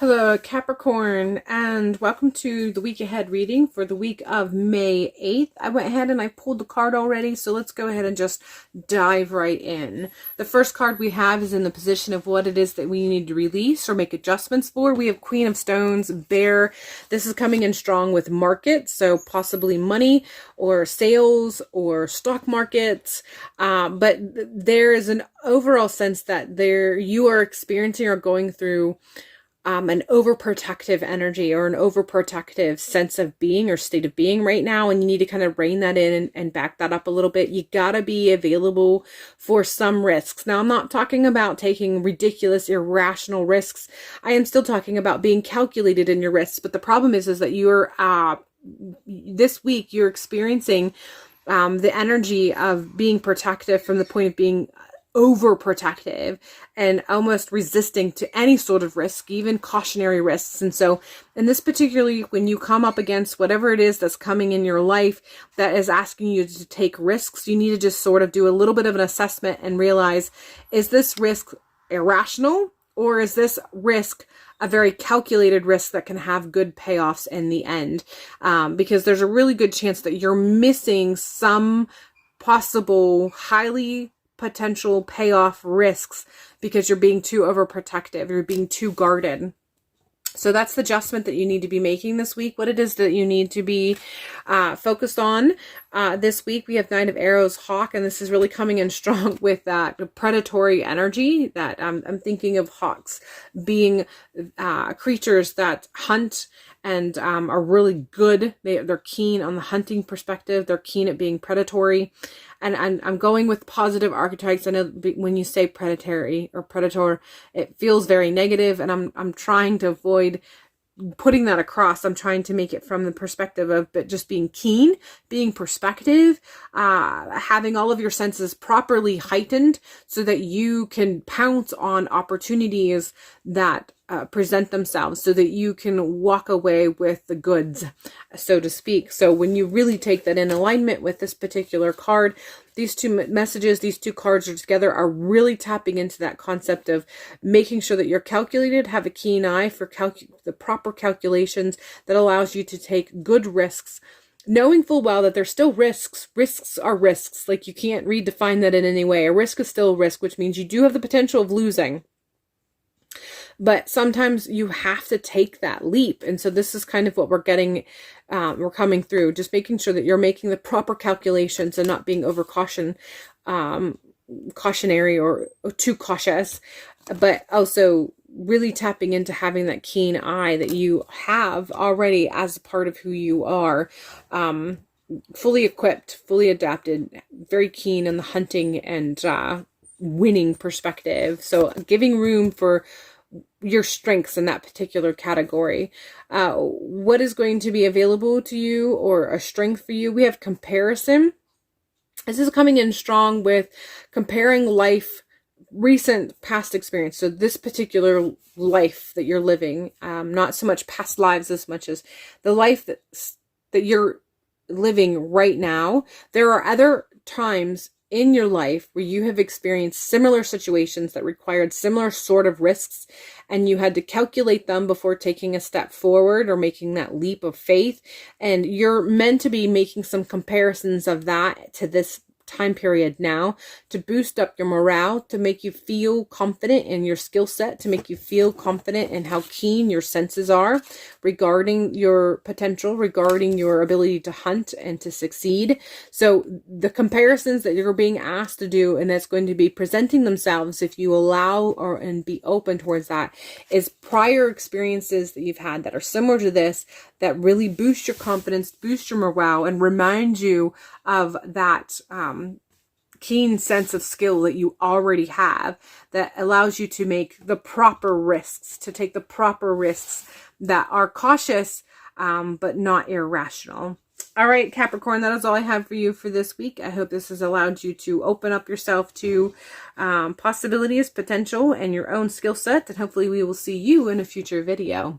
Hello, Capricorn, and welcome to the week ahead reading for the week of May 8th. I went ahead and I pulled the card already, so let's go ahead and just dive right in. The first card we have is in the position of what it is that we need to release or make adjustments for. We have Queen of Stones, Bear. This is coming in strong with markets, so possibly money or sales or stock markets, but there is an overall sense that you are experiencing or going through an overprotective energy or an overprotective sense of being or state of being right now, and you need to kind of rein that in and back that up a little bit. You gotta be available for some risks. Now, I'm not talking about taking ridiculous, irrational risks. I am still talking about being calculated in your risks, but the problem is that you're this week you're experiencing the energy of being protective from the point of being overprotective and almost resisting to any sort of risk, even cautionary risks. And so in this particularly, when you come up against whatever it is that's coming in your life that is asking you to take risks, you need to just sort of do a little bit of an assessment and realize, is this risk irrational, or is this risk a very calculated risk that can have good payoffs in the end? Because there's a really good chance that you're missing some possible highly potential payoff risks because you're being too overprotective, you're being too guarded. So that's the adjustment that you need to be making this week. What it is that you need to be focused on this week. We have Knight of Arrows, Hawk, and this is really coming in strong with that predatory energy that I'm thinking of hawks being creatures that hunt and are really good. They're keen on the hunting perspective. They're keen at being predatory. And I'm going with positive archetypes. I know when you say predatory or predator, it feels very negative, and I'm trying to avoid putting that across. I'm trying to make it from the perspective of but just being keen, being perspective, having all of your senses properly heightened so that you can pounce on opportunities that present themselves, so that you can walk away with the goods, so to speak. So when you really take that in alignment with this particular card, these two messages, these two cards are together, are really tapping into that concept of making sure that you're calculated, have a keen eye for the proper calculations that allows you to take good risks, knowing full well that there's still risks. Risks are risks. Like, you can't redefine that in any way. A risk is still a risk, which means you do have the potential of losing. But sometimes you have to take that leap. And so this is kind of what we're getting, we're coming through, just making sure that you're making the proper calculations and not being cautionary or too cautious, but also really tapping into having that keen eye that you have already as a part of who you are, fully equipped, fully adapted, very keen in the hunting and winning perspective. So giving room for your strengths in that particular category. What is going to be available to you or a strength for you? We have comparison. This is coming in strong with comparing life, recent past experience. So this particular life that you're living, not so much past lives as much as the life that you're living right now. There are other times in your life where you have experienced similar situations that required similar sort of risks, and you had to calculate them before taking a step forward or making that leap of faith. And you're meant to be making some comparisons of that to this time period now, to boost up your morale, to make you feel confident in your skill set, to make you feel confident in how keen your senses are regarding your potential, regarding your ability to hunt and to succeed. So the comparisons that you're being asked to do, and that's going to be presenting themselves if you allow and be open towards that, is prior experiences that you've had that are similar to this, that really boost your confidence, boost your morale, and remind you of that keen sense of skill that you already have, that allows you to make the proper risks, to take the proper risks that are cautious, but not irrational. All right, Capricorn, that is all I have for you for this week. I hope this has allowed you to open up yourself to possibilities, potential, and your own skill set. And hopefully we will see you in a future video.